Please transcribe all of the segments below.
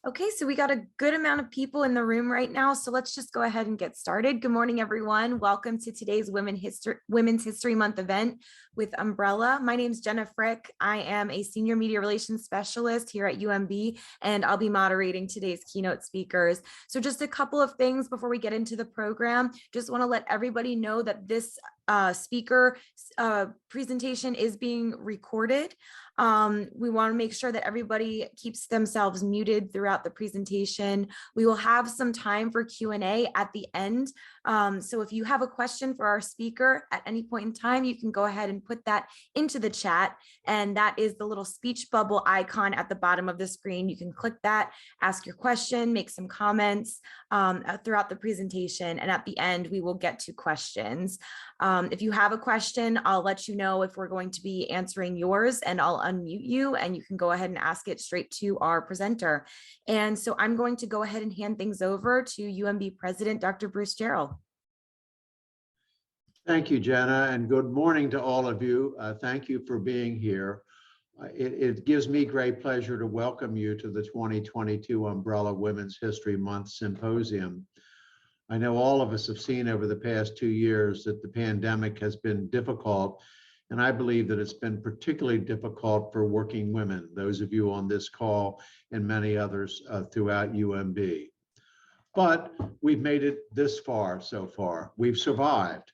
Okay, so we got a good amount of people in the room right now, so let's just go ahead and get started. Good morning, everyone. Welcome to today's Women's History Month event with Umbrella. My name is Jenna Frick. I am a Senior Media Relations Specialist here at UMB, and I'll be moderating today's keynote speakers. So just a couple of things before we get into the program. Just want to let everybody know that this speaker presentation is being recorded. We want to make sure that everybody keeps themselves muted throughout the presentation. We will have some time for Q&A at the end. So if you have a question for our speaker at any point in time, you can go ahead and put that into the chat. And that is the little speech bubble icon at the bottom of the screen. You can click that, ask your question, make some comments throughout the presentation. And at the end, we will get to questions. If you have a question, I'll let you know if we're going to be answering yours, and I'll unmute you and you can go ahead and ask it straight to our presenter. And so I'm going to go ahead and hand things over to UMB President, Dr. Bruce Jarrell. Thank you, Jenna, and good morning to all of you. Thank you for being here. It gives me great pleasure to welcome you to the 2022 Umbrella Women's History Month Symposium. I know all of us have seen over the past 2 years that the pandemic has been difficult, and I believe that it's been particularly difficult for working women, those of you on this call and many others throughout UMB. But we've made it this far so far. We've survived,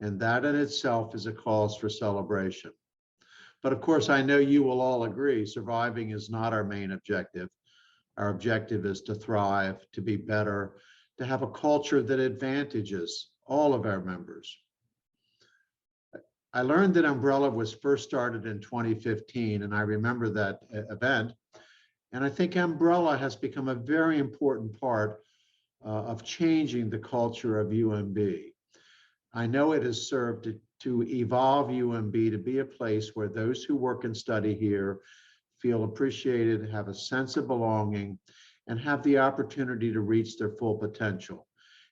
and that in itself is a cause for celebration. But of course, I know you will all agree, surviving is not our main objective. Our objective is to thrive, to be better, to have a culture that advantages all of our members. I learned that Umbrella was first started in 2015, and I remember that event. And I think Umbrella has become a very important part of changing the culture of UMB. I know it has served to evolve UMB to be a place where those who work and study here feel appreciated, have a sense of belonging, and have the opportunity to reach their full potential.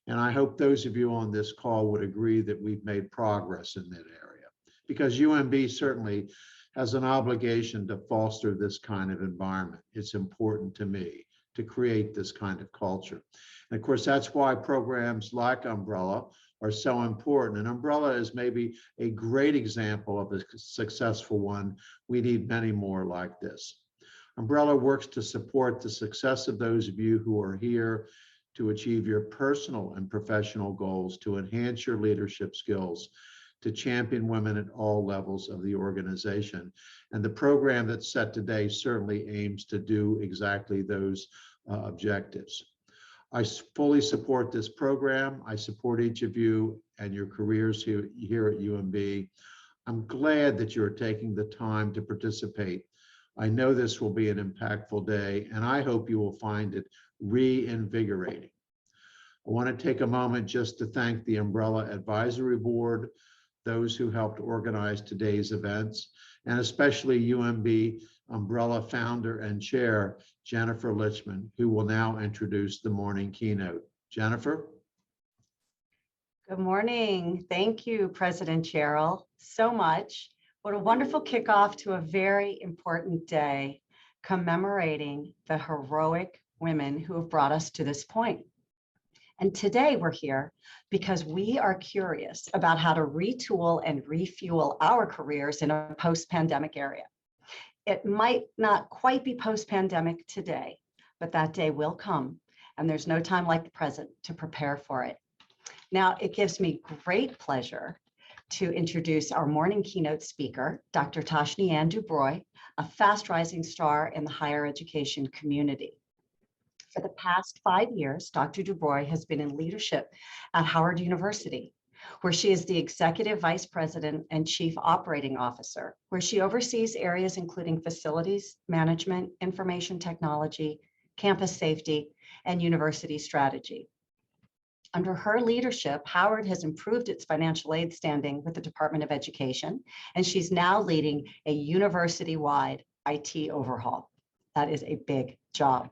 And I hope those of you on this call would agree that we've made progress in that area, because UMB certainly has an obligation to foster this kind of environment. It's important to me to create this kind of culture. And of course, that's why programs like Umbrella are so important. And Umbrella is maybe a great example of a successful one. We need many more like this. Umbrella works to support the success of those of you who are here to achieve your personal and professional goals, to enhance your leadership skills, to champion women at all levels of the organization. And the program that's set today certainly aims to do exactly those objectives. I fully support this program. I support each of you and your careers here at UMB. I'm glad that you're taking the time to participate. I know this will be an impactful day, and I hope you will find it reinvigorating. I want to take a moment just to thank the Umbrella Advisory Board, those who helped organize today's events, and especially UMB Umbrella founder and chair, Jennifer Lichman, who will now introduce the morning keynote. Jennifer? Good morning. Thank you, President Jarrell, so much. What a wonderful kickoff to a very important day, commemorating the heroic women who have brought us to this point. And today we're here because we are curious about how to retool and refuel our careers in a post-pandemic era. It might not quite be post-pandemic today, but that day will come, and there's no time like the present to prepare for it. Now, it gives me great pleasure to introduce our morning keynote speaker, Dr. Tash Nian Dubroy, a fast-rising star in the higher education community. For the past 5 years, Dr. Dubroy has been in leadership at Howard University, where she is the Executive Vice President and Chief Operating Officer, where she oversees areas including facilities management, information technology, campus safety, and university strategy. Under her leadership, Howard has improved its financial aid standing with the Department of Education, and she's now leading a university-wide IT overhaul. That is a big job.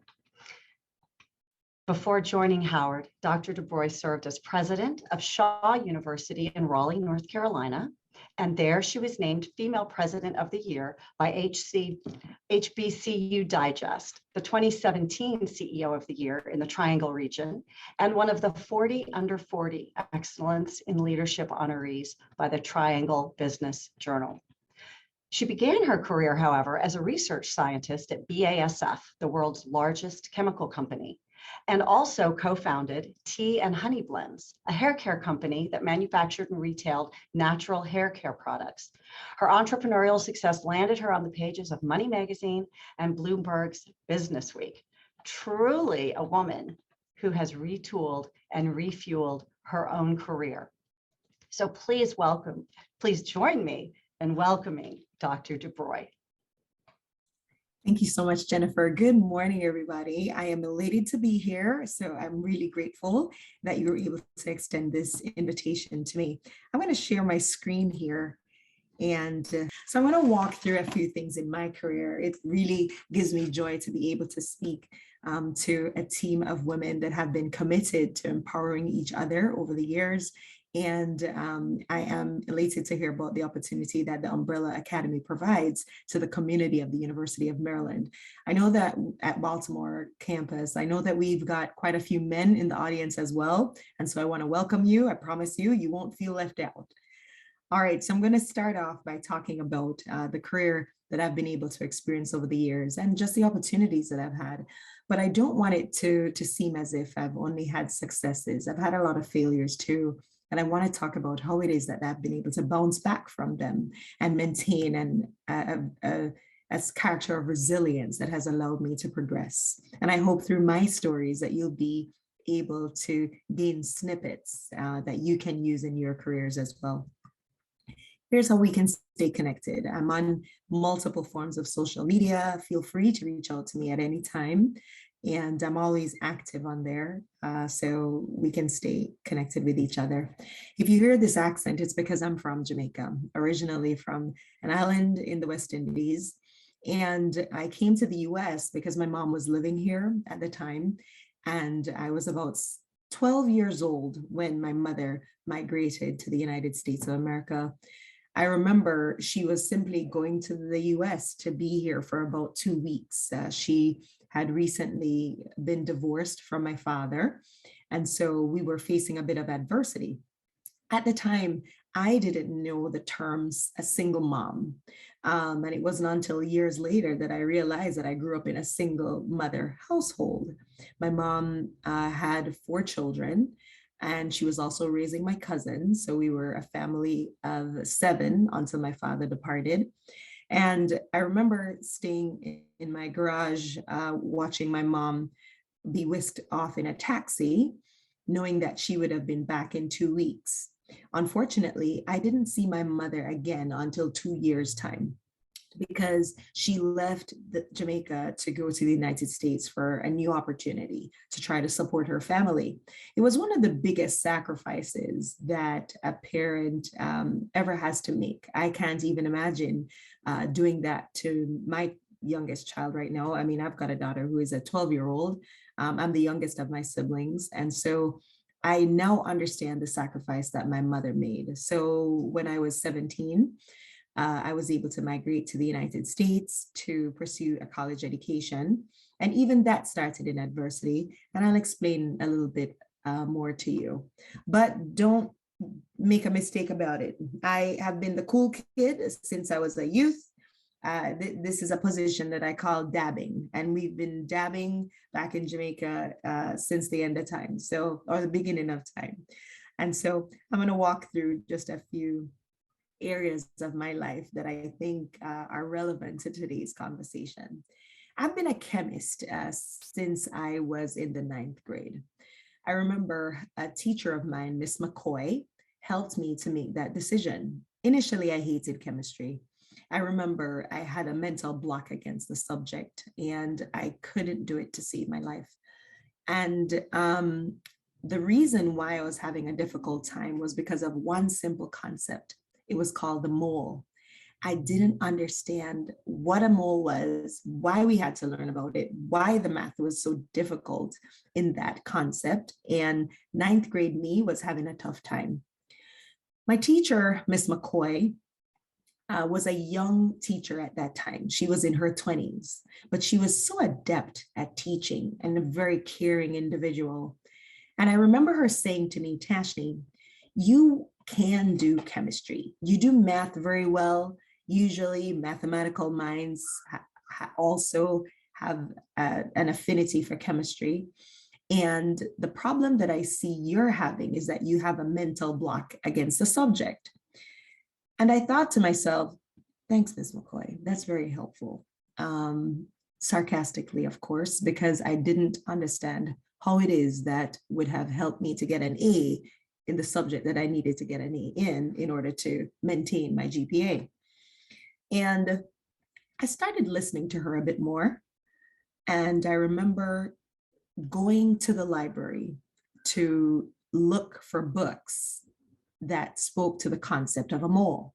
Before joining Howard, Dr. Dubroy served as president of Shaw University in Raleigh, North Carolina, And there she was named Female President of the Year by HBCU Digest, the 2017 CEO of the Year in the Triangle region, and one of the 40 under 40 Excellence in Leadership honorees by the Triangle Business Journal. She began her career, however, as a research scientist at BASF, the world's largest chemical company, and also co-founded Tea and Honey Blends, a hair care company that manufactured and retailed natural hair care products. Her entrepreneurial success landed her on the pages of Money Magazine and Bloomberg's Business Week. Truly a woman who has retooled and refueled her own career. So please join me in welcoming Dr. Dubroy. Thank you so much, Jennifer. Good morning, everybody. I am elated to be here. So I'm really grateful that you were able to extend this invitation to me. I'm going to share my screen here. And so I'm going to walk through a few things in my career. It really gives me joy to be able to speak to a team of women that have been committed to empowering each other over the years. And I am elated to hear about the opportunity that the Umbrella Academy provides to the community of the University of Maryland. I know that at Baltimore campus, I know that we've got quite a few men in the audience as well. And so I want to welcome you. I promise you, you won't feel left out. All right, so I'm going to start off by talking about the career that I've been able to experience over the years and just the opportunities that I've had. But I don't want it to seem as if I've only had successes. I've had a lot of failures too. And I want to talk about how it is that I've been able to bounce back from them and maintain a character of resilience that has allowed me to progress. And I hope through my stories that you'll be able to gain snippets that you can use in your careers as well. Here's how we can stay connected. I'm on multiple forms of social media. Feel free to reach out to me at any time. And I'm always active on there, so we can stay connected with each other. If you hear this accent, it's because I'm from Jamaica, originally from an island in the West Indies. And I came to the US because my mom was living here at the time. And I was about 12 years old when my mother migrated to the United States of America. I remember she was simply going to the US to be here for about 2 weeks. She had recently been divorced from my father. And so we were facing a bit of adversity. At the time, I didn't know the terms a single mom. And it wasn't until years later that I realized that I grew up in a single mother household. My mom had 4 children, and she was also raising my cousins. So we were a family of 7 until my father departed. And I remember staying in my garage, watching my mom be whisked off in a taxi, knowing that she would have been back in 2 weeks. Unfortunately, I didn't see my mother again until 2 years' time, because she left Jamaica to go to the United States for a new opportunity to try to support her family. It was one of the biggest sacrifices that a parent ever has to make. I can't even imagine doing that to my youngest child right now. I mean, I've got a daughter who is a 12-year-old. I'm the youngest of my siblings. And so I now understand the sacrifice that my mother made. So when I was 17, I was able to migrate to the United States to pursue a college education. And even that started in adversity. And I'll explain a little bit more to you. But don't make a mistake about it. I have been the cool kid since I was a youth. This is a position that I call dabbing. And we've been dabbing back in Jamaica since the end of time, or the beginning of time. And so I'm going to walk through just a few areas of my life that I think are relevant to today's conversation. I've been a chemist since I was in the 9th grade. I remember a teacher of mine, Miss McCoy, helped me to make that decision. Initially, I hated chemistry. I remember I had a mental block against the subject and I couldn't do it to save my life. And the reason why I was having a difficult time was because of one simple concept. It was called the mole. I didn't understand what a mole was, why we had to learn about it, why the math was so difficult in that concept. And 9th grade me was having a tough time. My teacher, Miss McCoy, was a young teacher at that time. She was in her 20s, but she was so adept at teaching and a very caring individual. And I remember her saying to me, Tashni, you can do chemistry. You do math very well. Usually mathematical minds also have an affinity for chemistry. And the problem that I see you're having is that you have a mental block against the subject. And I thought to myself, thanks, Ms. McCoy, that's very helpful. Sarcastically, of course, because I didn't understand how it is that would have helped me to get an A in the subject that I needed to get an A in order to maintain my GPA. And I started listening to her a bit more. And I remember going to the library to look for books that spoke to the concept of a mole.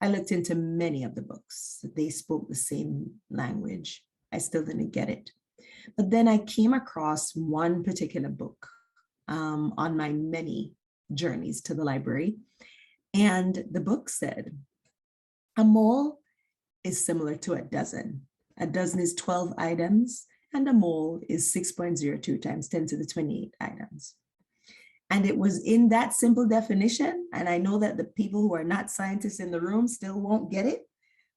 I looked into many of the books. They spoke the same language. I still didn't get it. But then I came across one particular book on my many journeys to the library. And the book said, a mole is similar to a dozen. A dozen is 12 items, and a mole is 6.02 times 10 to the 28 items. And it was in that simple definition, and I know that the people who are not scientists in the room still won't get it,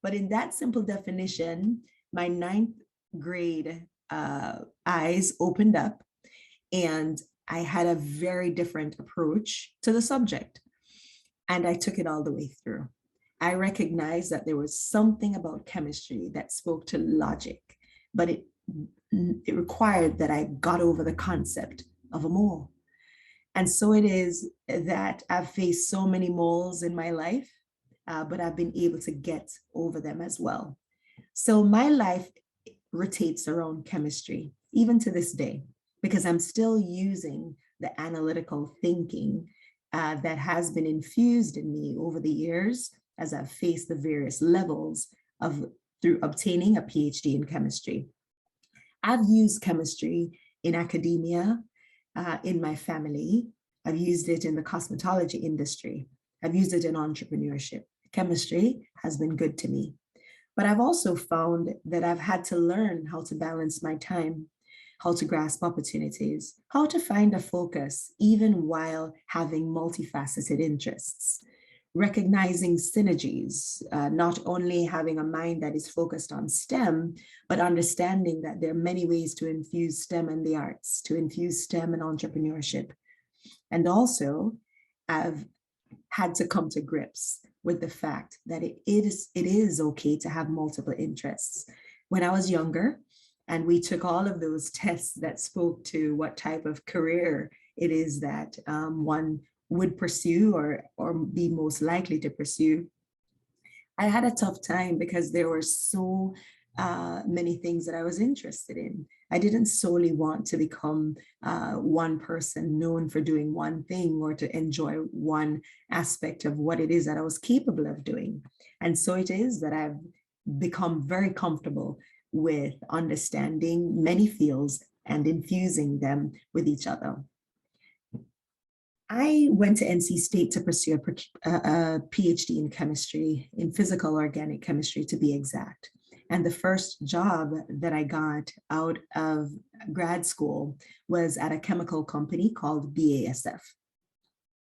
but in that simple definition, my ninth grade eyes opened up, and I had a very different approach to the subject. And I took it all the way through. I recognized that there was something about chemistry that spoke to logic, but it required that I got over the concept of a mole. And so it is that I've faced so many moles in my life, but I've been able to get over them as well. So my life rotates around chemistry, even to this day, because I'm still using the analytical thinking that has been infused in me over the years as I've faced the various levels through obtaining a PhD in chemistry. I've used chemistry in academia, in my family. I've used it in the cosmetology industry. I've used it in entrepreneurship. Chemistry has been good to me. But I've also found that I've had to learn how to balance my time, how to grasp opportunities, how to find a focus, even while having multifaceted interests. Recognizing synergies, not only having a mind that is focused on STEM, but understanding that there are many ways to infuse STEM and the arts, to infuse STEM and entrepreneurship. And also, I've had to come to grips with the fact that it is okay to have multiple interests. When I was younger, and we took all of those tests that spoke to what type of career it is that one would pursue or be most likely to pursue, I had a tough time because there were so many things that I was interested in. I didn't solely want to become one person known for doing one thing or to enjoy one aspect of what it is that I was capable of doing. And so it is that I've become very comfortable with understanding many fields and infusing them with each other. I went to NC State to pursue a PhD in chemistry, in physical organic chemistry to be exact. And the first job that I got out of grad school was at a chemical company called BASF.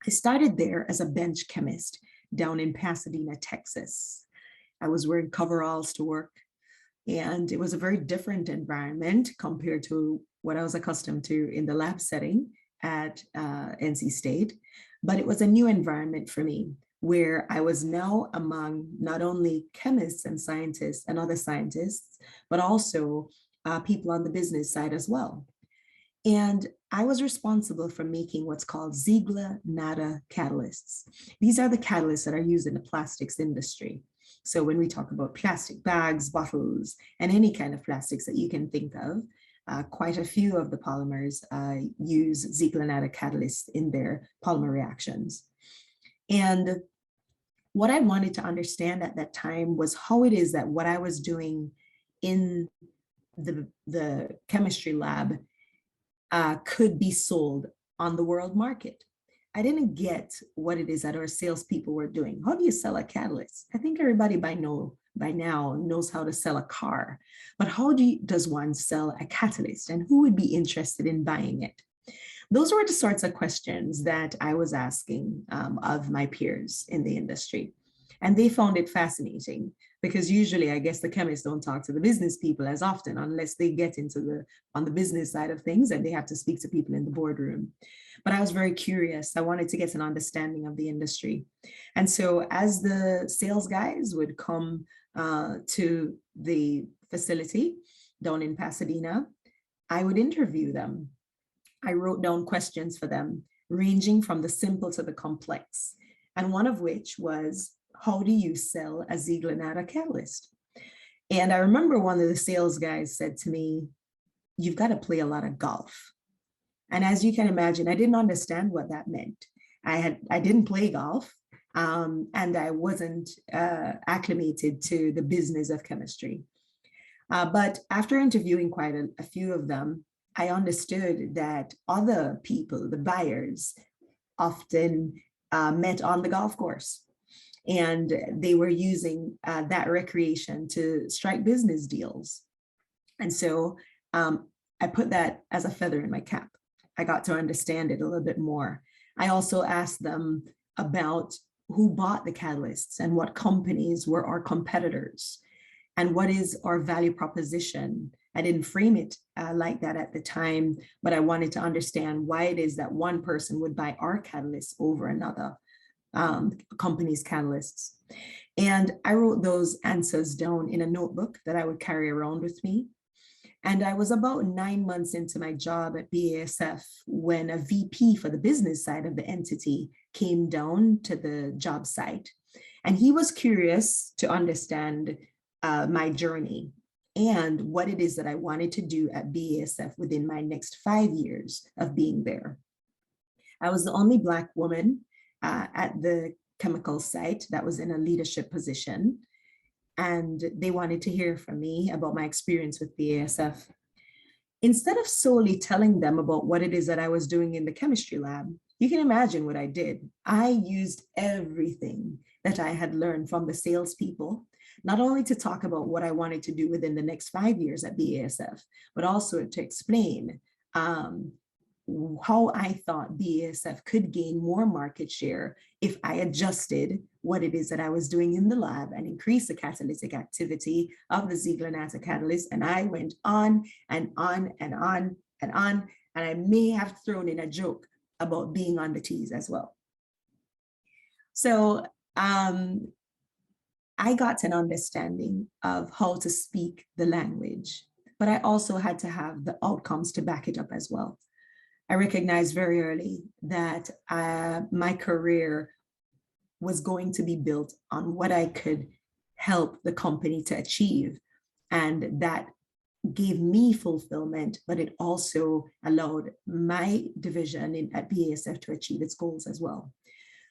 I started there as a bench chemist down in Pasadena, Texas. I was wearing coveralls to work, and it was a very different environment compared to what I was accustomed to in the lab setting at NC State, but it was a new environment for me where I was now among not only chemists and scientists and other scientists, but also people on the business side as well. And I was responsible for making what's called Ziegler-Natta catalysts. These are the catalysts that are used in the plastics industry. So when we talk about plastic bags, bottles, and any kind of plastics that you can think of, quite a few of the polymers use Ziegler-Natta catalysts in their polymer reactions. And what I wanted to understand at that time was how it is that what I was doing in the chemistry lab could be sold on the world market. I didn't get what it is that our salespeople were doing. How do you sell a catalyst? I think everybody by now knows how to sell a car, but does one sell a catalyst, and who would be interested in buying it? Those were the sorts of questions that I was asking of my peers in the industry. And they found it fascinating because usually I guess the chemists don't talk to the business people as often unless they get on the business side of things and they have to speak to people in the boardroom. But I was very curious. I wanted to get an understanding of the industry. And so as the sales guys would come to the facility down in Pasadena, I would interview them. I wrote down questions for them, ranging from the simple to the complex, and one of which was, how do you sell a Ziegler-Natta catalyst? And I remember one of the sales guys said to me, you've got to play a lot of golf. And as you can imagine, I didn't understand what that meant. I didn't play golf, and I wasn't acclimated to the business of chemistry. But after interviewing quite a few of them, I understood that other people, the buyers, often met on the golf course. And they were using that recreation to strike business deals. And so I put that as a feather in my cap. I got to understand it a little bit more. I also asked them about who bought the catalysts and what companies were our competitors and what is our value proposition. I didn't frame it like that at the time, but I wanted to understand why it is that one person would buy our catalysts over another company's catalysts. And I wrote those answers down in a notebook that I would carry around with me. And I was about 9 months into my job at BASF when a VP for the business side of the entity came down to the job site. And he was curious to understand my journey and what it is that I wanted to do at BASF within my next 5 years of being there. I was the only Black woman at the chemical site that was in a leadership position. And they wanted to hear from me about my experience with BASF. Instead of solely telling them about what it is that I was doing in the chemistry lab, you can imagine what I did. I used everything that I had learned from the salespeople, not only to talk about what I wanted to do within the next 5 years at BASF, but also to explain how I thought BASF could gain more market share if I adjusted what it is that I was doing in the lab and increase the catalytic activity of the Ziegler-Natta catalyst. And I went on and on and on and on. And I may have thrown in a joke about being on the teas as well. So I got an understanding of how to speak the language, but I also had to have the outcomes to back it up as well. I recognized very early that my career was going to be built on what I could help the company to achieve. And that gave me fulfillment, but it also allowed my division at BASF to achieve its goals as well.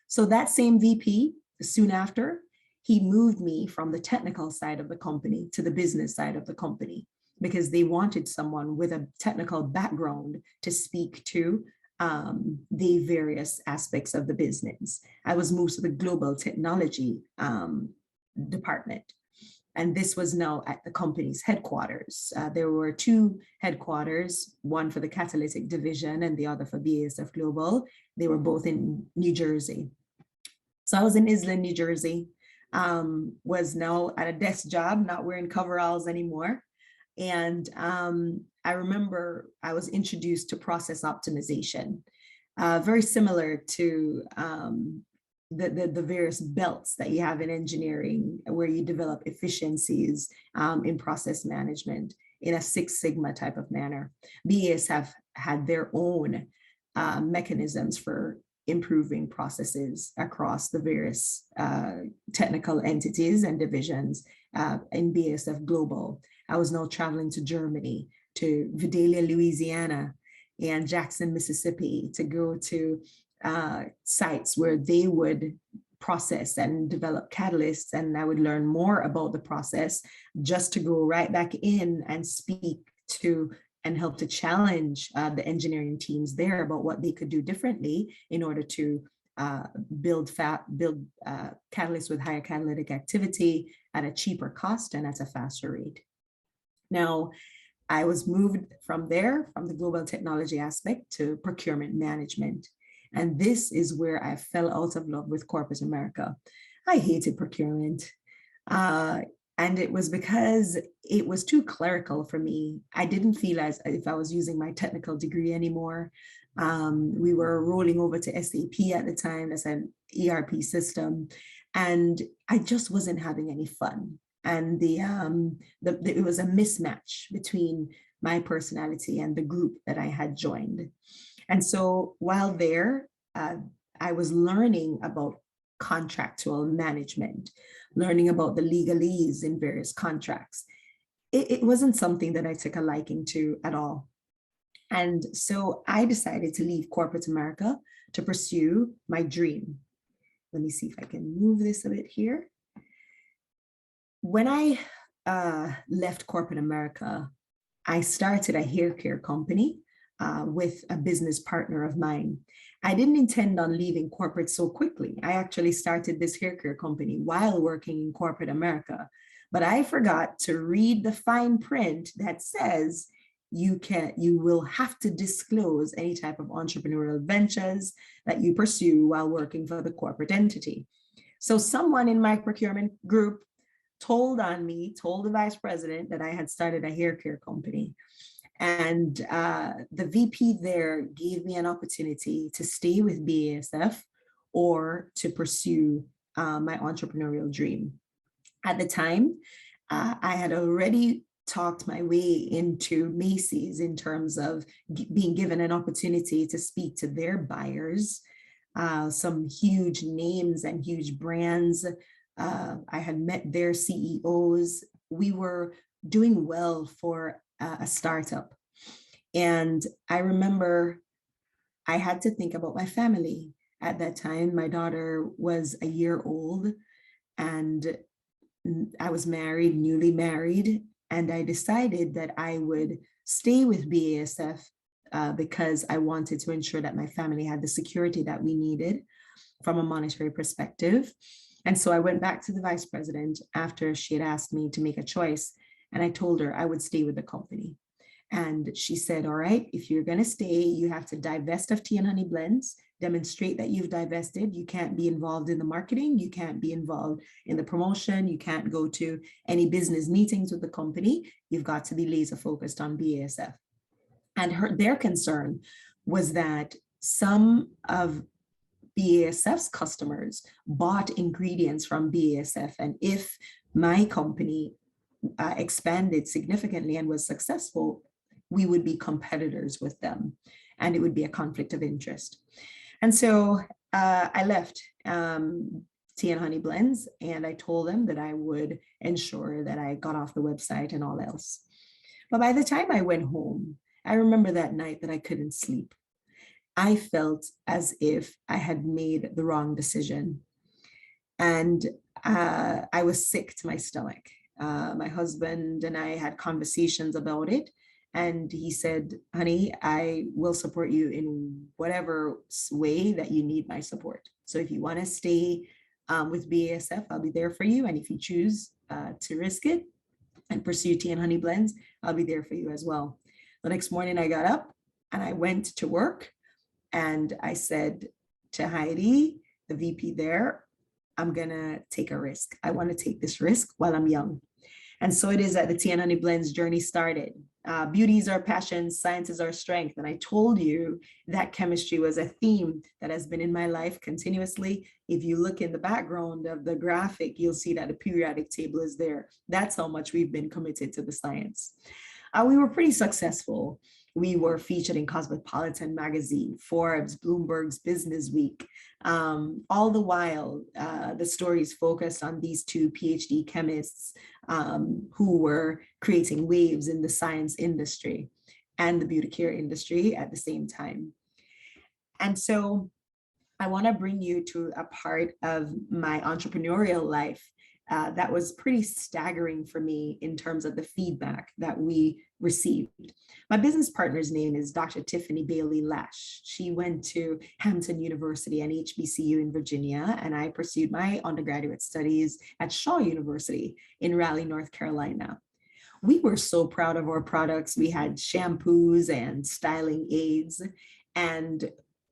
So that same VP, soon after, he moved me from the technical side of the company to the business side of the company, because they wanted someone with a technical background to speak to the various aspects of the business. I was moved to the global technology department. And this was now at the company's headquarters. There were 2 headquarters, one for the catalytic division and the other for BASF Global. They were both in New Jersey. So I was in Island, New Jersey, was now at a desk job, not wearing coveralls anymore. And I remember I was introduced to process optimization, very similar to the various belts that you have in engineering, where you develop efficiencies in process management in a Six Sigma type of manner. BASF had their own mechanisms for improving processes across the various technical entities and divisions in BASF Global. I was now traveling to Germany, to Vidalia, Louisiana, and Jackson, Mississippi, to go to sites where they would process and develop catalysts, and I would learn more about the process just to go right back in and speak to and help to challenge the engineering teams there about what they could do differently in order to build catalysts with higher catalytic activity at a cheaper cost and at a faster rate. Now, I was moved from there, from the global technology aspect to procurement management. And this is where I fell out of love with corporate America. I hated procurement. And it was because it was too clerical for me. I didn't feel as if I was using my technical degree anymore. We were rolling over to SAP at the time, that's an ERP system, and I just wasn't having any fun. And it was a mismatch between my personality and the group that I had joined. And so while there, I was learning about contractual management, learning about the legalese in various contracts. It wasn't something that I took a liking to at all. And so I decided to leave corporate America to pursue my dream. Let me see if I can move this a bit here. When I left corporate America, I started a hair care company with a business partner of mine. I didn't intend on leaving corporate so quickly. I actually started this hair care company while working in corporate America, but I forgot to read the fine print that says you will have to disclose any type of entrepreneurial ventures that you pursue while working for the corporate entity. So someone in my procurement group told the vice president that I had started a hair care company. And the VP there gave me an opportunity to stay with BASF or to pursue my entrepreneurial dream. At the time, I had already talked my way into Macy's in terms of being given an opportunity to speak to their buyers, some huge names and huge brands. I had met their CEOs. We were doing well for a startup. And I remember I had to think about my family. At that time, my daughter was a year old and I was married, newly married, and I decided that I would stay with BASF because I wanted to ensure that my family had the security that we needed from a monetary perspective. And so I went back to the vice president after she had asked me to make a choice, and I told her I would stay with the company. And she said, all right, if you're going to stay, you have to divest of tea and honey blends, demonstrate that you've divested. You can't be involved in the marketing. You can't be involved in the promotion. You can't go to any business meetings with the company. You've got to be laser focused on BASF. And their concern was that some of BASF's customers bought ingredients from BASF. And if my company expanded significantly and was successful, we would be competitors with them, and it would be a conflict of interest. And so I left Tea and Honey Blends, and I told them that I would ensure that I got off the website and all else. But by the time I went home, I remember that night that I couldn't sleep. I felt as if I had made the wrong decision. And I was sick to my stomach. My husband and I had conversations about it. And he said, honey, I will support you in whatever way that you need my support. So if you want to stay with BASF, I'll be there for you. And if you choose to risk it and pursue Tea and Honey Blends, I'll be there for you as well. The next morning I got up and I went to work, and I said to Heidi, the VP there, I'm gonna take a risk. I want to take this risk while I'm young. And so it is that the Tea and Honey Blends journey started. Beauty is our passion, science is our strength. And I told you that chemistry was a theme that has been in my life continuously. If you look in the background of the graphic, you'll see that a periodic table is there. That's how much we've been committed to the science. We were pretty successful. We were featured in Cosmopolitan magazine, Forbes, Bloomberg's Business Week. All the while, the stories focused on these two PhD chemists who were creating waves in the science industry and the beauty care industry at the same time. And so I want to bring you to a part of my entrepreneurial life that was pretty staggering for me in terms of the feedback that we received. My business partner's name is Dr. Tiffany Bailey Lash. She went to Hampton University and HBCU in Virginia, and I pursued my undergraduate studies at Shaw University in Raleigh, North Carolina. We were so proud of our products. We had shampoos and styling aids. And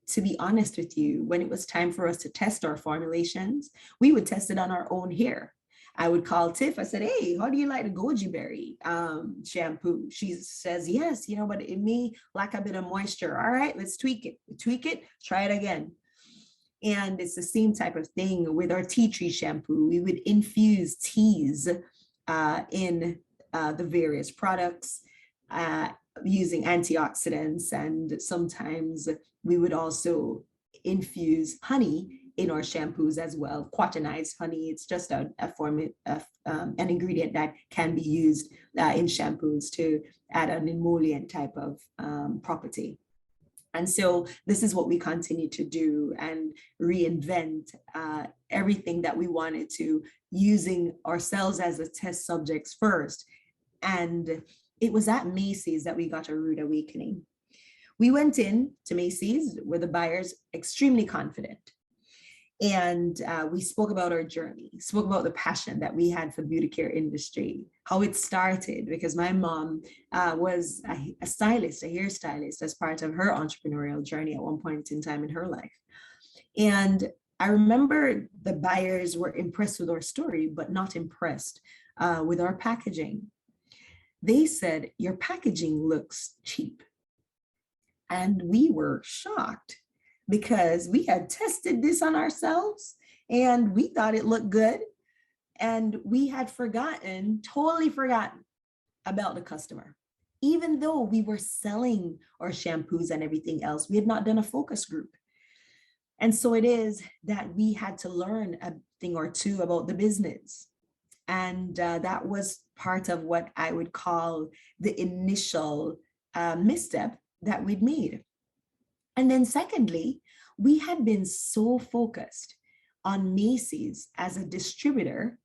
to be honest with you, when it was time for us to test our formulations, we would test it on our own hair. I would call Tiff. I said, hey, how do you like the goji berry shampoo? She says, yes, but it may lack a bit of moisture. All right, let's tweak it, try it again. And it's the same type of thing with our tea tree shampoo. We would infuse teas in the various products using antioxidants. And sometimes we would also infuse honey in our shampoos as well. Quatinized honey, it's just a form of an ingredient that can be used in shampoos to add an emollient type of property. And so this is what we continue to do and reinvent everything that we wanted to, using ourselves as a test subjects first. And it was at Macy's that we got a rude awakening. We went in to Macy's where the buyers extremely confident. And we spoke about our journey, spoke about the passion that we had for beauty care industry, how it started, because my mom was a stylist, a hairstylist as part of her entrepreneurial journey at one point in time in her life. And I remember the buyers were impressed with our story, but not impressed with our packaging. They said, your packaging looks cheap. And we were shocked, because we had tested this on ourselves and we thought it looked good. And we had totally forgotten about the customer. Even though we were selling our shampoos and everything else, we had not done a focus group. And so it is that we had to learn a thing or two about the business. And that was part of what I would call the initial misstep that we'd made. And then secondly, we had been so focused on Macy's as a distributor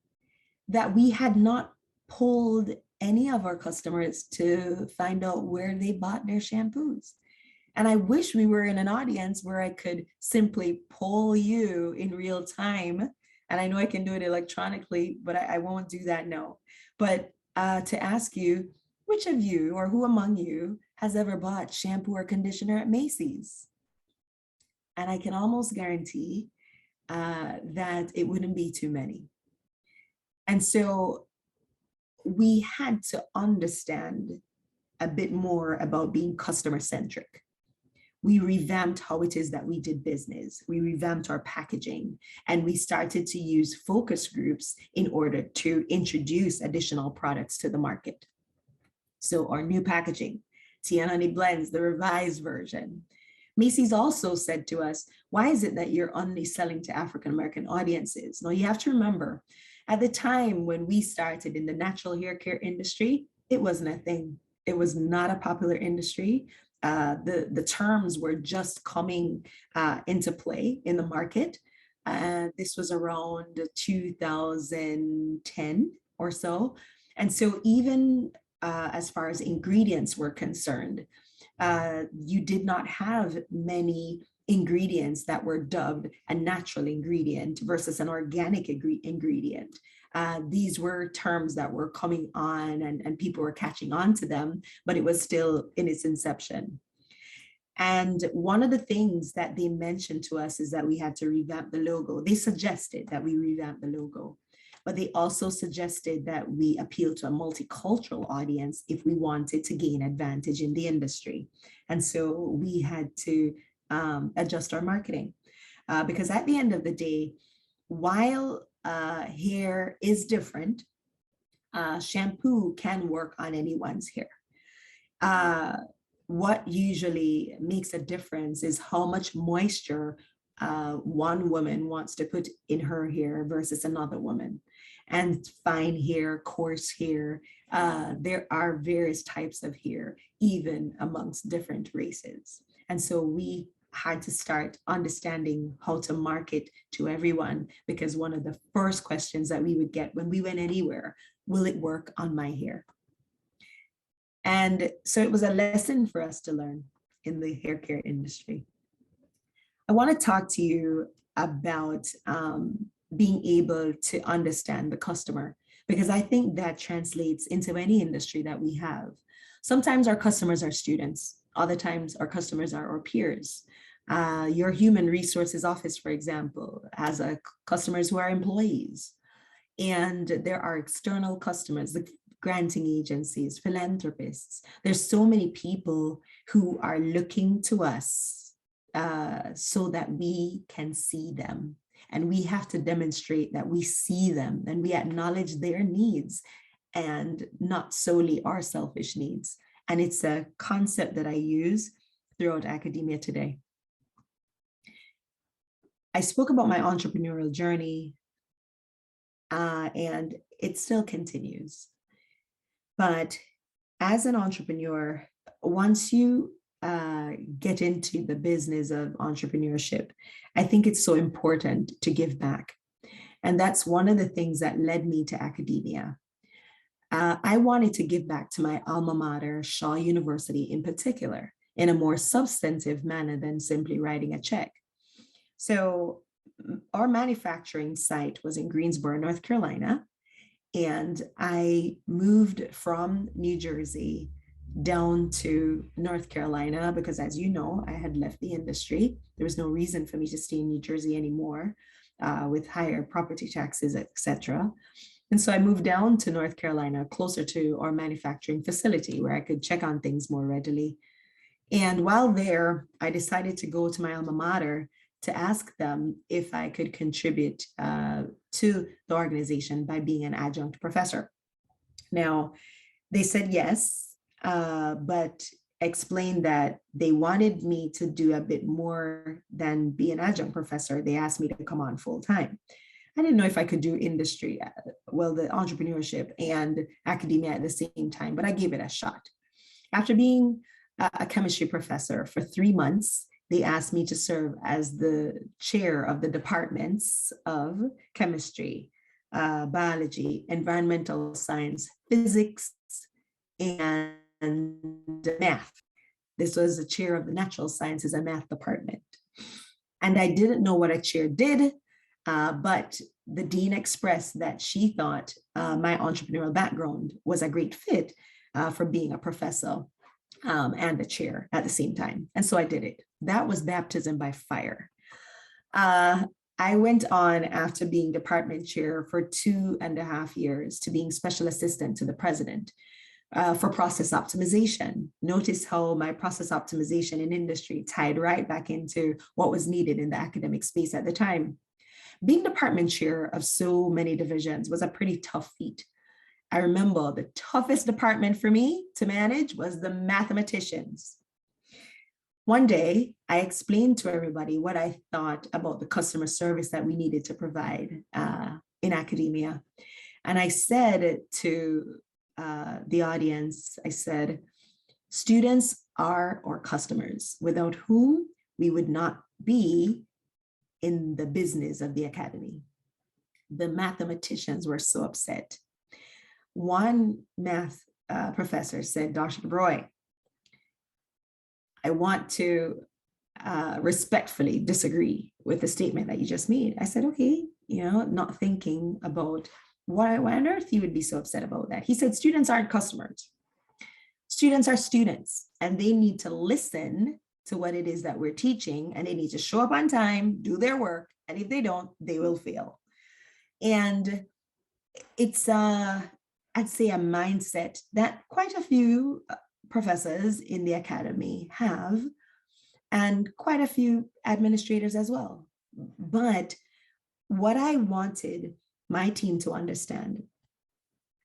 that we had not pulled any of our customers to find out where they bought their shampoos. And I wish we were in an audience where I could simply poll you in real time. And I know I can do it electronically, but I won't do that now. But to ask you, which of you or who among you has ever bought shampoo or conditioner at Macy's? And I can almost guarantee that it wouldn't be too many. And so we had to understand a bit more about being customer centric. We revamped how it is that we did business. We revamped our packaging, and we started to use focus groups in order to introduce additional products to the market. So our new packaging, Tea and Honey Blends, the revised version. Macy's also said to us, why is it that you're only selling to African-American audiences? Now you have to remember, at the time when we started in the natural hair care industry, it wasn't a thing. It was not a popular industry. The terms were just coming into play in the market. This was around 2010 or so. And so even as far as ingredients were concerned, you did not have many ingredients that were dubbed a natural ingredient versus an organic ingredient. These were terms that were coming on and people were catching on to them, but it was still in its inception. And one of the things that they mentioned to us is that we had to revamp the logo. They suggested that we revamp the logo, but they also suggested that we appeal to a multicultural audience if we wanted to gain advantage in the industry. And so we had to adjust our marketing because at the end of the day, while hair is different, shampoo can work on anyone's hair. What usually makes a difference is how much moisture one woman wants to put in her hair versus another woman. And fine hair, coarse hair, there are various types of hair, even amongst different races. And so we had to start understanding how to market to everyone, because one of the first questions that we would get when we went anywhere, will it work on my hair? And so it was a lesson for us to learn in the hair care industry. I want to talk to you about being able to understand the customer, because I think that translates into any industry that we have. Sometimes our customers are students, other times our customers are our peers. Your human resources office, for example, has customers who are employees. And there are external customers, the granting agencies, philanthropists. There's so many people who are looking to us so that we can see them. And we have to demonstrate that we see them and we acknowledge their needs and not solely our selfish needs. And it's a concept that I use throughout academia today. I spoke about my entrepreneurial journey, and it still continues. But as an entrepreneur, once you get into the business of entrepreneurship, I think it's so important to give back. And that's one of the things that led me to academia. I wanted to give back to my alma mater, Shaw University in particular, in a more substantive manner than simply writing a check. So our manufacturing site was in Greensboro, North Carolina, and I moved from New Jersey down to North Carolina because, as you know, I had left the industry. There was no reason for me to stay in New Jersey anymore with higher property taxes, etc. And so I moved down to North Carolina, closer to our manufacturing facility where I could check on things more readily. And while there, I decided to go to my alma mater to ask them if I could contribute to the organization by being an adjunct professor. Now, they said yes, but explained that they wanted me to do a bit more than be an adjunct professor. They asked me to come on full time. I didn't know if I could do industry, the entrepreneurship and academia at the same time, but I gave it a shot. After being a chemistry professor for 3 months, they asked me to serve as the chair of the departments of chemistry, biology, environmental science, physics, and math. This was the chair of the natural sciences and math department. And I didn't know what a chair did, but the dean expressed that she thought my entrepreneurial background was a great fit for being a professor and a chair at the same time. And so I did it. That was baptism by fire. I went on after being department chair for 2.5 years to being special assistant to the president for process optimization. Notice how my process optimization in industry tied right back into what was needed in the academic space at the time. Being department chair of so many divisions was a pretty tough feat. I remember the toughest department for me to manage was the mathematicians. One day, I explained to everybody what I thought about the customer service that we needed to provide in academia. And I said to the audience, I said, students are our customers, without whom we would not be in the business of the academy. The mathematicians were so upset. One math professor said, Dr. Dubroy, I want to respectfully disagree with the statement that you just made. I said, okay, not thinking about why on earth you would be so upset about that. He said, students aren't customers. Students are students, and they need to listen to what it is that we're teaching, and they need to show up on time, do their work, and if they don't, they will fail. And it's, I'd say, a mindset that quite a few professors in the academy have, and quite a few administrators as well. But what I wanted my team to understand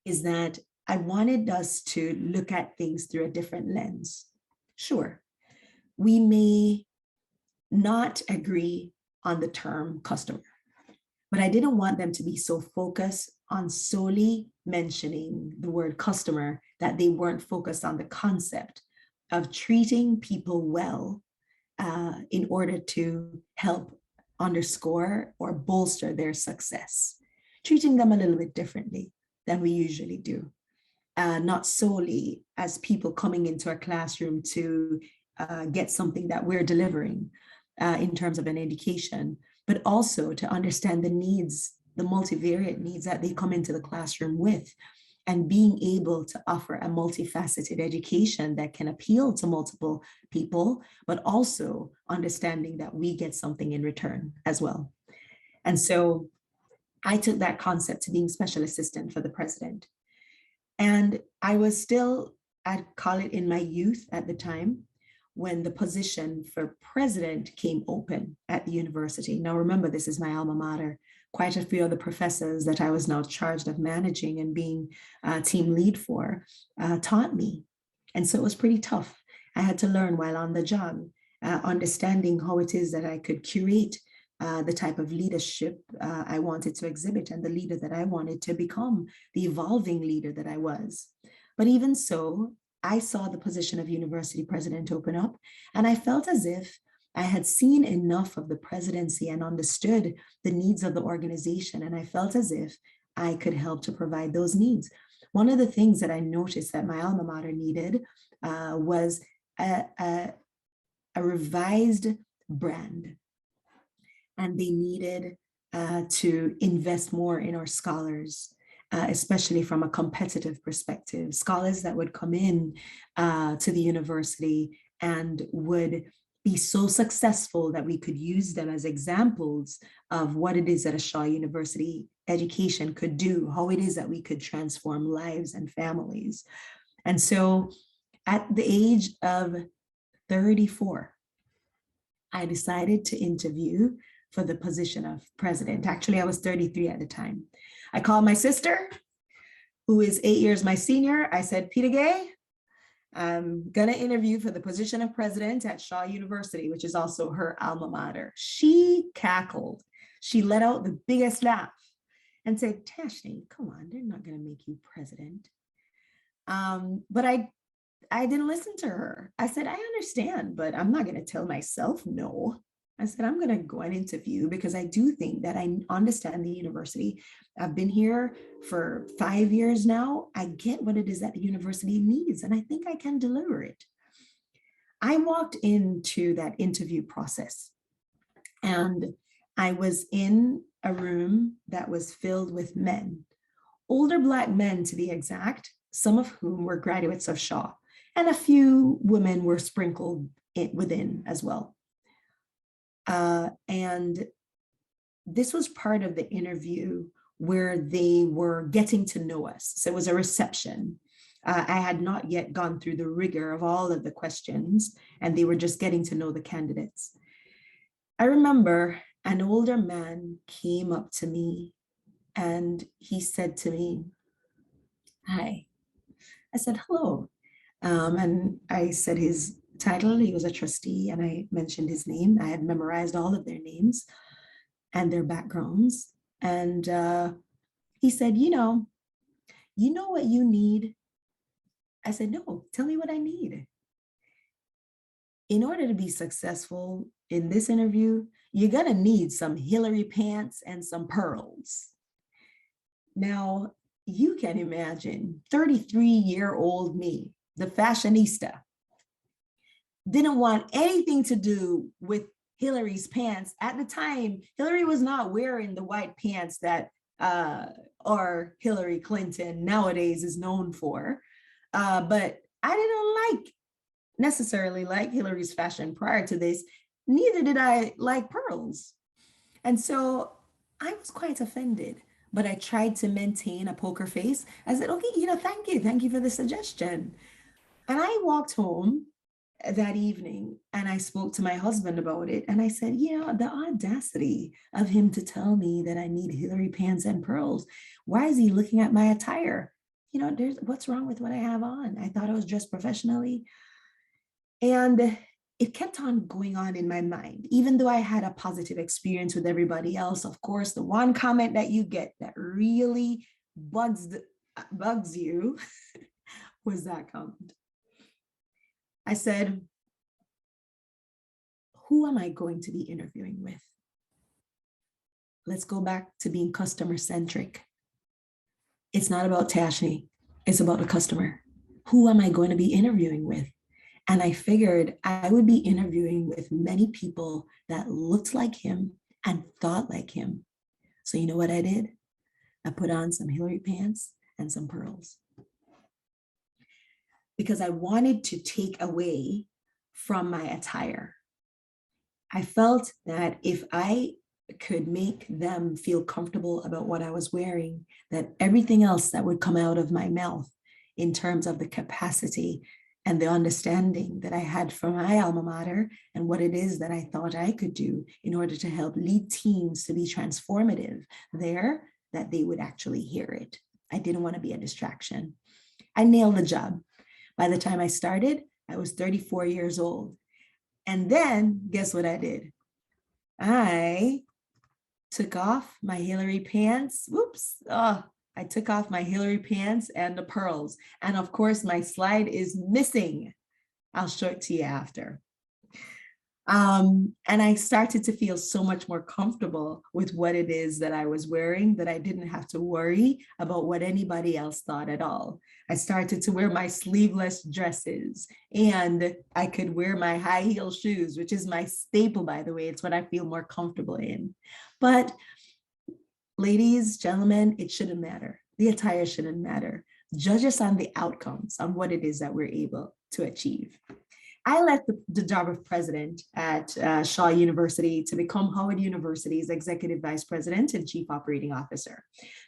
is that I wanted us to look at things through a different lens. Sure, we may not agree on the term customer, but I didn't want them to be so focused on solely mentioning the word customer that they weren't focused on the concept of treating people well in order to help underscore or bolster their success, treating them a little bit differently than we usually do. not solely as people coming into our classroom to get something that we're delivering in terms of an education, but also to understand the needs, the multivariate needs that they come into the classroom with, and being able to offer a multifaceted education that can appeal to multiple people, but also understanding that we get something in return as well. And so I took that concept to being special assistant for the president. And I was still, I'd call it in my youth at the time, when the position for president came open at the university. Now, remember, this is my alma mater. Quite a few of the professors that I was now charged of managing and being team lead for taught me. And so it was pretty tough. I had to learn while on the job, understanding how it is that I could curate the type of leadership I wanted to exhibit and the leader that I wanted to become, the evolving leader that I was. But even so, I saw the position of university president open up, and I felt as if I had seen enough of the presidency and understood the needs of the organization, and I felt as if I could help to provide those needs. One of the things that I noticed that my alma mater needed was a revised brand, and they needed to invest more in our scholars, especially from a competitive perspective. Scholars that would come in to the university and would be so successful that we could use them as examples of what it is that a Shaw University education could do, how it is that we could transform lives and families. And so at the age of 34, I decided to interview for the position of president. Actually, I was 33 at the time. I called my sister, who is 8 years my senior. I said, Peter Gay, I'm gonna interview for the position of president at Shaw University, which is also her alma mater. She cackled. She let out the biggest laugh and said, Tash, come on, they're not gonna make you president. But I didn't listen to her. I said, I understand, but I'm not gonna tell myself no. I said, I'm gonna go and interview because I do think that I understand the university. I've been here for 5 years now. I get what it is that the university needs, and I think I can deliver it. I walked into that interview process, and I was in a room that was filled with men, older Black men to be exact, some of whom were graduates of Shaw, and a few women were sprinkled within as well. And this was part of the interview where they were getting to know us. So it was a reception. I had not yet gone through the rigor of all of the questions, and they were just getting to know the candidates. I remember an older man came up to me and he said to me, hi. I said, hello. And I said his title. He was a trustee, and I mentioned his name. I had memorized all of their names and their backgrounds. And he said, you know what you need? I said, no, tell me what I need. In order to be successful in this interview, you're gonna need some Hillary pants and some pearls. Now, you can imagine 33-year-old me, the fashionista, didn't want anything to do with Hillary's pants. At the time, Hillary was not wearing the white pants that or Hillary Clinton nowadays is known for. But I didn't necessarily like Hillary's fashion prior to this. Neither did I like pearls. And so I was quite offended, but I tried to maintain a poker face. I said, okay, thank you for the suggestion. And I walked home that evening and I spoke to my husband about it. And I said, the audacity of him to tell me that I need Hillary pants and pearls. Why is he looking at my attire? What's wrong with what I have on? I thought I was dressed professionally. And it kept on going on in my mind, even though I had a positive experience with everybody else. Of course, the one comment that you get that really bugs you was that comment. I said, who am I going to be interviewing with? Let's go back to being customer centric. It's not about Tash. It's about the customer. Who am I going to be interviewing with? And I figured I would be interviewing with many people that looked like him and thought like him. So you know what I did? I put on some Hillary pants and some pearls because I wanted to take away from my attire. I felt that if I could make them feel comfortable about what I was wearing, that everything else that would come out of my mouth in terms of the capacity and the understanding that I had from my alma mater and what it is that I thought I could do in order to help lead teams to be transformative there, that they would actually hear it. I didn't want to be a distraction. I nailed the job. By the time I started, I was 34 years old. And then guess what I did? I took off my Hillary pants. Whoops. Oh, I took off my Hillary pants and the pearls. And of course, my slide is missing. I'll show it to you after. And I started to feel so much more comfortable with what it is that I was wearing that I didn't have to worry about what anybody else thought at all. I started to wear my sleeveless dresses and I could wear my high heel shoes, which is my staple, by the way. It's what I feel more comfortable in. But ladies, gentlemen, it shouldn't matter. The attire shouldn't matter. Judge us on the outcomes, on what it is that we're able to achieve. I left the job of president at Shaw University to become Howard University's executive vice president and chief operating officer.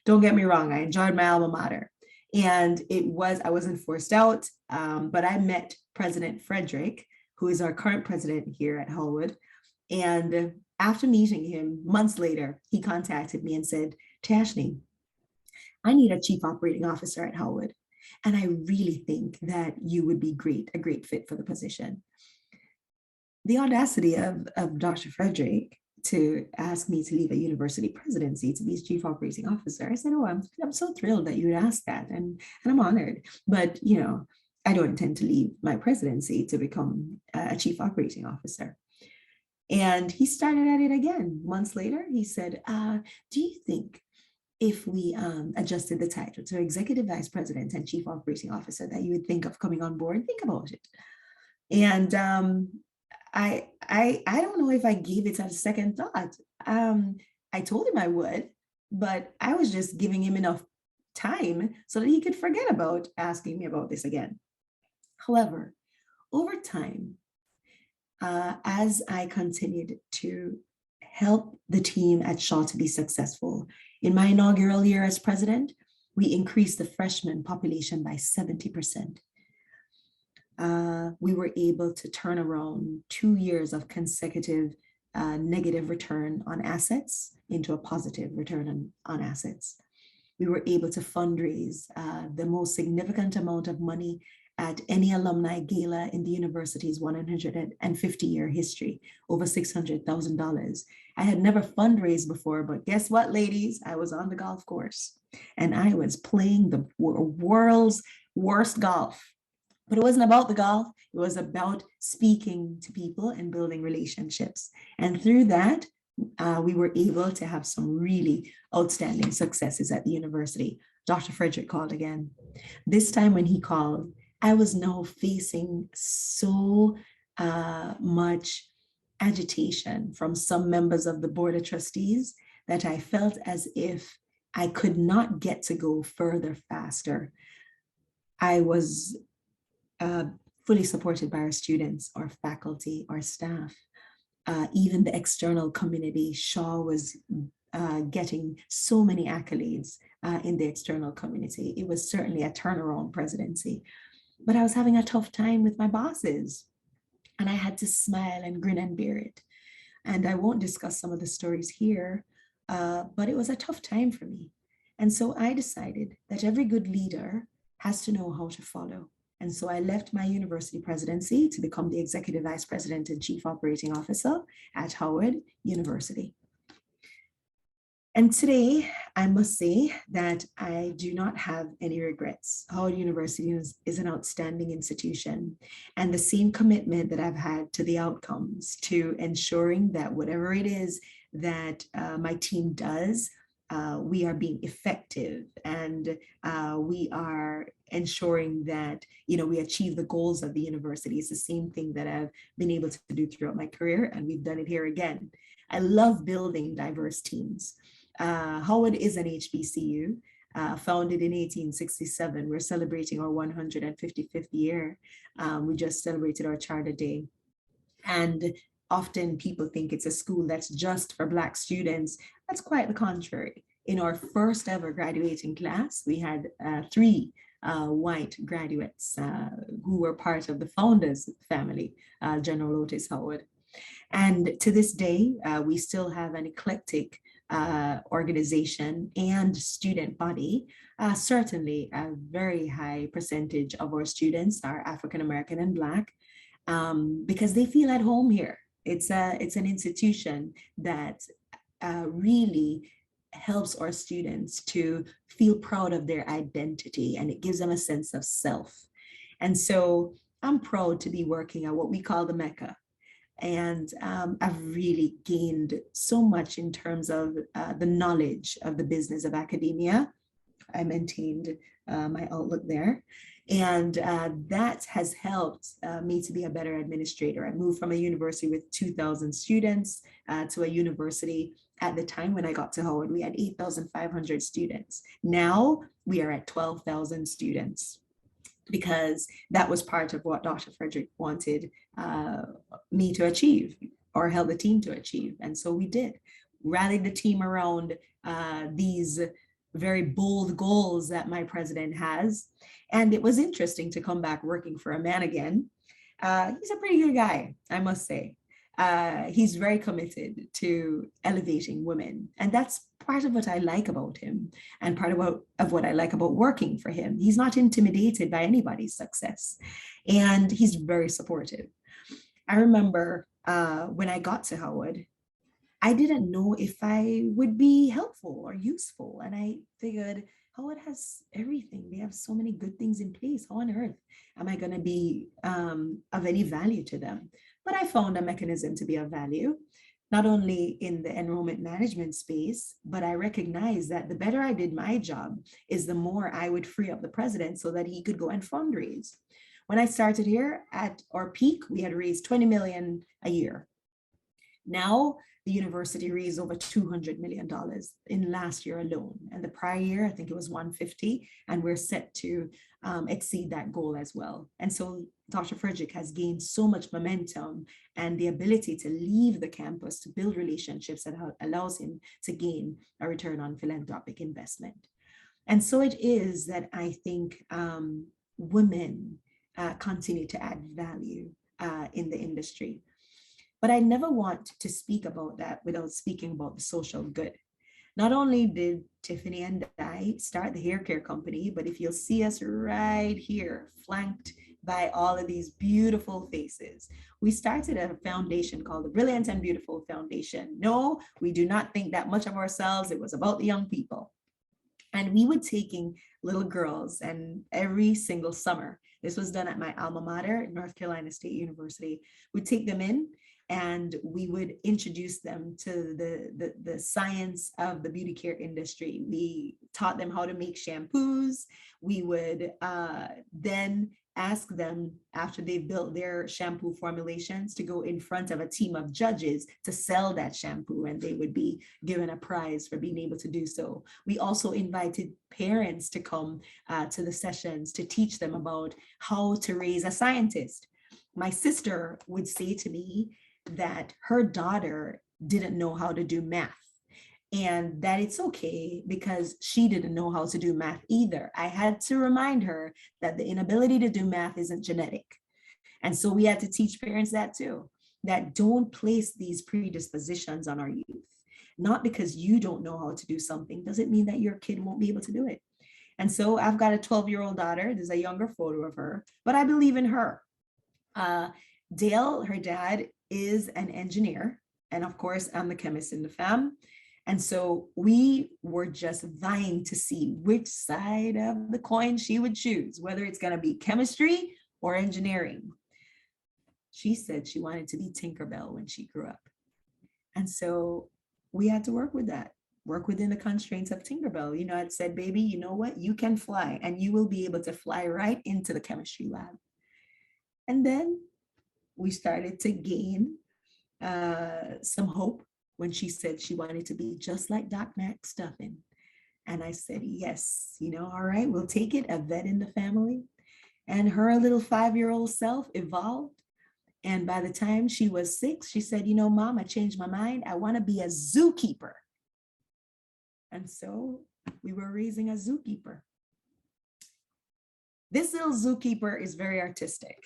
Don't get me wrong, I enjoyed my alma mater. And I wasn't forced out, but I met President Frederick, who is our current president here at Howard. And after meeting him months later, he contacted me and said, Tash, I need a chief operating officer at Howard. And I really think that you would be a great fit for the position. The audacity of Dr. Frederick to ask me to leave a university presidency to be his chief operating officer. I said, oh, I'm so thrilled that you would ask that. And I'm honored. But, I don't intend to leave my presidency to become a chief operating officer. And he started at it again. Months later, he said, do you think if we adjusted the title to executive vice president and chief operating officer that you would think of coming on board? Think about it. And I don't know if I gave it a second thought. I told him I would, but I was just giving him enough time so that he could forget about asking me about this again. However, over time, as I continued to help the team at Shaw to be successful, in my inaugural year as president, we increased the freshman population by 70%. We were able to turn around 2 years of consecutive negative return on assets into a positive return on assets. We were able to fundraise the most significant amount of money at any alumni gala in the university's 150-year history, over $600,000. I had never fundraised before, but guess what, ladies? I was on the golf course and I was playing the world's worst golf. But it wasn't about the golf. It was about speaking to people and building relationships. And through that, we were able to have some really outstanding successes at the university. Dr. Frederick called again. This time when he called, I was now facing so much agitation from some members of the Board of Trustees that I felt as if I could not get to go further faster. I was fully supported by our students, our faculty, our staff, even the external community. Shaw was getting so many accolades in the external community. It was certainly a turnaround presidency. But I was having a tough time with my bosses and I had to smile and grin and bear it. And I won't discuss some of the stories here, but it was a tough time for me. And so I decided that every good leader has to know how to follow. And so I left my university presidency to become the executive vice president and chief operating officer at Howard University. And today, I must say that I do not have any regrets. Howard University is an outstanding institution, and the same commitment that I've had to the outcomes, to ensuring that whatever it is that my team does we are being effective, and we are ensuring that, we achieve the goals of the university. It's the same thing that I've been able to do throughout my career, and we've done it here again. I love building diverse teams. Howard is an HBCU. Founded in 1867. We're celebrating our 155th year. We just celebrated our Charter Day. And often people think it's a school that's just for Black students. That's quite the contrary. In our first ever graduating class, we had 3 white graduates who were part of the founders family, General Otis Howard. And to this day, we still have an eclectic organization and student body. Certainly a very high percentage of our students are African American and Black, because they feel at home here. It's an institution that really helps our students to feel proud of their identity, and it gives them a sense of self. And so I'm proud to be working at what we call the Mecca. And I've really gained so much in terms of the knowledge of the business of academia. I maintained my outlook there. And that has helped me to be a better administrator. I moved from a university with 2,000 students to a university. At the time when I got to Howard, we had 8,500 students. Now we are at 12,000 students, because that was part of what Dr. Frederick wanted me to achieve, or help the team to achieve. And so we did, rallied the team around these very bold goals that my president has. And it was interesting to come back working for a man again. He's a pretty good guy, I must say. He's very committed to elevating women. And that's part of what I like about him, and part of what I like about working for him. He's not intimidated by anybody's success, and he's very supportive. I remember when I got to Howard, I didn't know if I would be helpful or useful. And I figured, Howard has everything. They have so many good things in place. How on earth am I going to be of any value to them? But I found a mechanism to be of value, not only in the enrollment management space, but I recognized that the better I did my job is the more I would free up the president so that he could go and fundraise. When I started here at our peak, we had raised 20 million a year. Now, the university raised over $200 million in last year alone. And the prior year, I think it was 150, and we're set to exceed that goal as well. And so Dr. Frederick has gained so much momentum and the ability to leave the campus to build relationships that allows him to gain a return on philanthropic investment. And so it is that I think women continue to add value in the industry. But I never want to speak about that without speaking about the social good. Not only did Tiffany and I start the hair care company, but if you'll see us right here, flanked by all of these beautiful faces, we started a foundation called the Brilliant and Beautiful Foundation. No, we do not think that much of ourselves. It was about the young people. And we were taking little girls, and every single summer, this was done at my alma mater, North Carolina State University, we'd take them in, and we would introduce them to the science of the beauty care industry. We taught them how to make shampoos. We would then ask them, after they've built their shampoo formulations, to go in front of a team of judges to sell that shampoo, and they would be given a prize for being able to do so. We also invited parents to come to the sessions to teach them about how to raise a scientist. My sister would say to me that her daughter didn't know how to do math, and that it's okay because she didn't know how to do math either. I had to remind her that the inability to do math isn't genetic. And so we had to teach parents that too, that don't place these predispositions on our youth. Not because you don't know how to do something doesn't mean that your kid won't be able to do it. And so I've got a 12-year-old daughter. There's a younger photo of her, but I believe in her. Dale, her dad, is an engineer. And of course, I'm the chemist in the fam. And so we were just vying to see which side of the coin she would choose, whether it's going to be chemistry or engineering. She said she wanted to be Tinkerbell when she grew up. And so we had to work with that. work within the constraints of Tinkerbell. You know, I'd said, baby, you know what? You can fly and you will be able to fly right into the chemistry lab. And then we started to gain some hope when she said she wanted to be just like Doc McStuffin. And I said, yes, you know, all right, we'll take it, a vet in the family. And her little 5-year-old self evolved. And by the time she was 6, she said, you know, Mom, I changed my mind. I want to be a zookeeper. And so we were raising a zookeeper. This little zookeeper is very artistic.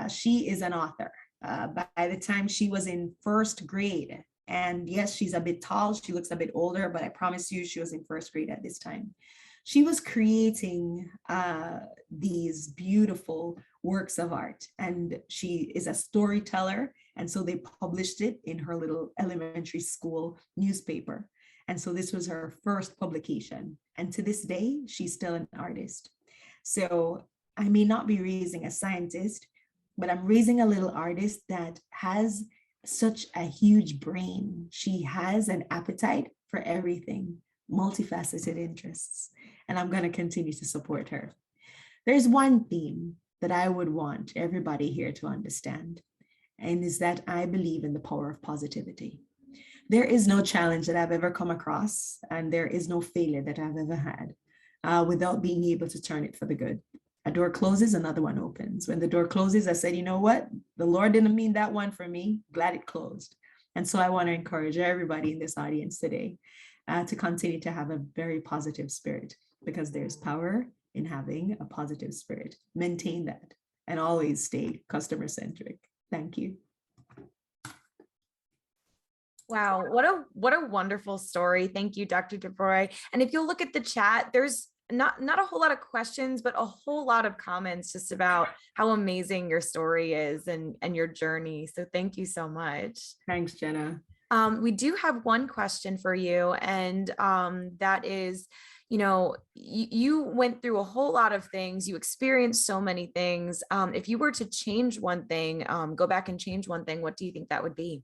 She is an author. By the time she was in 1st grade, and yes, she's a bit tall, she looks a bit older, but I promise you she was in 1st grade at this time. She was creating these beautiful works of art, and she is a storyteller. And so they published it in her little elementary school newspaper. And so this was her first publication. And to this day, she's still an artist. So I may not be raising a scientist, but I'm raising a little artist that has such a huge brain. She has an appetite for everything, multifaceted interests, and I'm going to continue to support her. There's one theme that I would want everybody here to understand, and is that I believe in the power of positivity. There is no challenge that I've ever come across, and there is no failure that I've ever had without being able to turn it for the good. A door closes, another one opens. When the door closes, I said, you know what? The Lord didn't mean that one for me. Glad it closed. And so I want to encourage everybody in this audience today to continue to have a very positive spirit, because there's power in having a positive spirit. Maintain that and always stay customer-centric. Thank you. Wow, what a wonderful story. Thank you, Dr. Dubroy. And if you'll look at the chat, there's not a whole lot of questions, but a whole lot of comments just about how amazing your story is and your journey. So thank you so much. Thanks, Jenna. We do have one question for you, and that is, you know, you went through a whole lot of things. You experienced so many things. If you were to change one thing, go back and change one thing, what do you think that would be?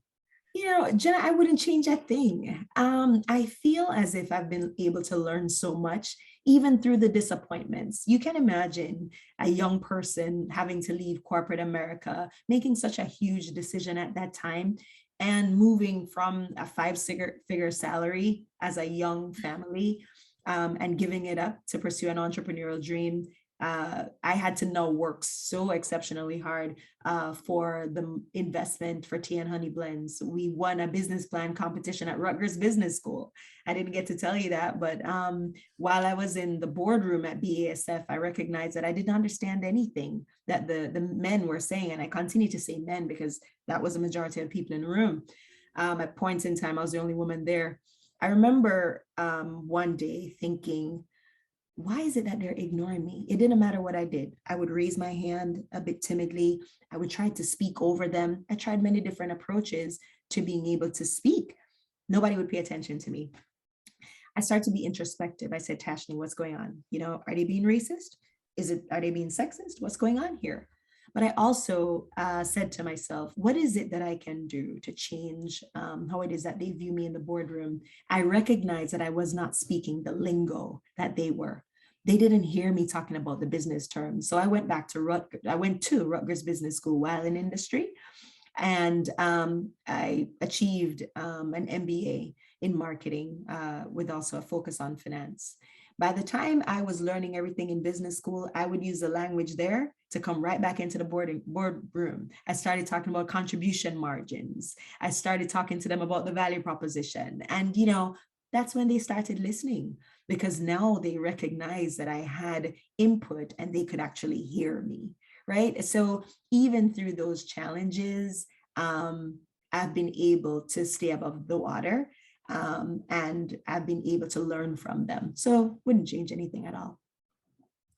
You know, Jenna, I wouldn't change a thing. I feel as if I've been able to learn so much, even through the disappointments. You can imagine a young person having to leave corporate America, making such a huge decision at that time, and moving from a 5-figure salary as a young family and giving it up to pursue an entrepreneurial dream. I had to now work so exceptionally hard for the investment for tea and honey blends. We won a business plan competition at Rutgers Business School. I didn't get to tell you that, but while I was in the boardroom at BASF, I recognized that I didn't understand anything that the men were saying. And I continue to say men because that was the majority of people in the room. At points in time, I was the only woman there. I remember one day thinking, why is it that they're ignoring me? It didn't matter what I did. I would raise my hand a bit timidly. I would try to speak over them. I tried many different approaches to being able to speak. Nobody would pay attention to me. I started to be introspective. I said, Tash, what's going on? You know, are they being racist? Are they being sexist? What's going on here? But I also said to myself, what is it that I can do to change how it is that they view me in the boardroom? I recognized that I was not speaking the lingo that they were. They didn't hear me talking about the business terms. So I went back to Rutgers Business School while in industry. And I achieved an MBA in marketing with also a focus on finance. By the time I was learning everything in business school, I would use the language there to come right back into the boardroom. I started talking about contribution margins. I started talking to them about the value proposition. And, you know, that's when they started listening, because now they recognized that I had input and they could actually hear me, right? So even through those challenges, I've been able to stay above the water. And I've been able to learn from them. So wouldn't change anything at all.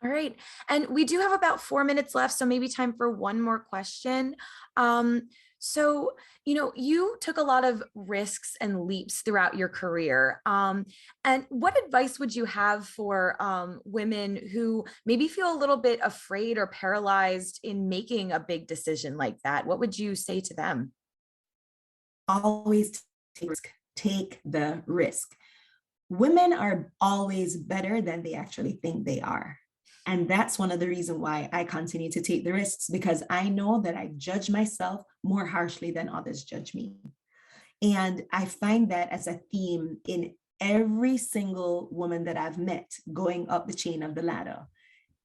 All right. And we do have about 4 minutes left, so maybe time for one more question. So, you know, you took a lot of risks and leaps throughout your career. And what advice would you have for women who maybe feel a little bit afraid or paralyzed in making a big decision like that? What would you say to them? Always take the risk. Women are always better than they actually think they are. And that's one of the reasons why I continue to take the risks, because I know that I judge myself more harshly than others judge me. And I find that as a theme in every single woman that I've met going up the chain of the ladder.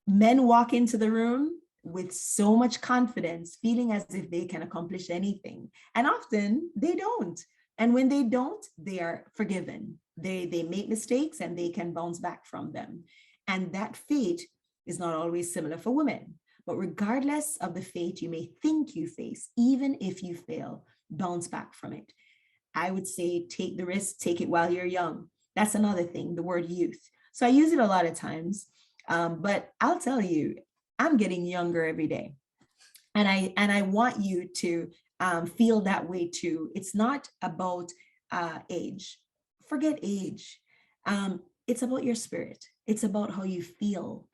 Men walk into the room with so much confidence, feeling as if they can accomplish anything. And often they don't. And when they don't, they are forgiven. They make mistakes and they can bounce back from them. And that fate is not always similar for women. But regardless of the fate you may think you face, even if you fail, bounce back from it. I would say take the risk, take it while you're young. That's another thing, the word youth. So I use it a lot of times, but I'll tell you, I'm getting younger every day. And I want you to feel that way too. It's not about age. Forget age. It's about your spirit. It's about how you feel.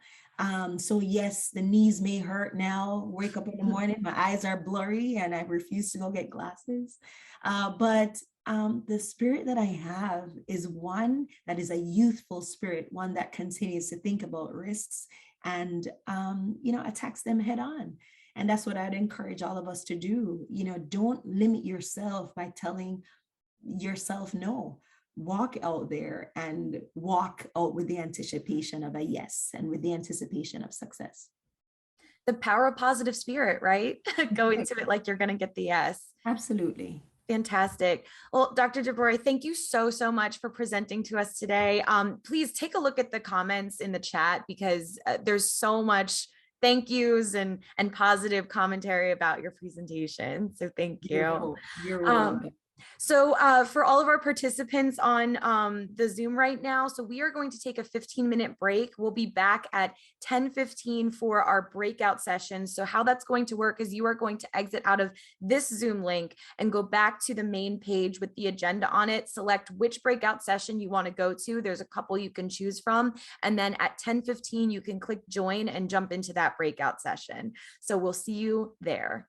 So yes, the knees may hurt now. Wake up in the morning, my eyes are blurry and I refuse to go get glasses. But the spirit that I have is one that is a youthful spirit, one that continues to think about risks and, attacks them head on. And that's what I'd encourage all of us to do. Don't limit yourself by telling yourself no. Walk out there and walk out with the anticipation of a yes and with the anticipation of success. The power of positive spirit, right? Go into it like you're going to get the yes. Absolutely. Fantastic. Well, Dr. Dubroy, thank you so much for presenting to us today. Please take a look at the comments in the chat because there's so much thank yous and positive commentary about your presentation. So thank you. You're welcome. So for all of our participants on the Zoom right now, so we are going to take a 15-minute break. We'll be back at 10:15 for our breakout session. So how that's going to work is you are going to exit out of this Zoom link and go back to the main page with the agenda on it. Select which breakout session you want to go to. There's a couple you can choose from. And then at 10:15, you can click join and jump into that breakout session. So we'll see you there.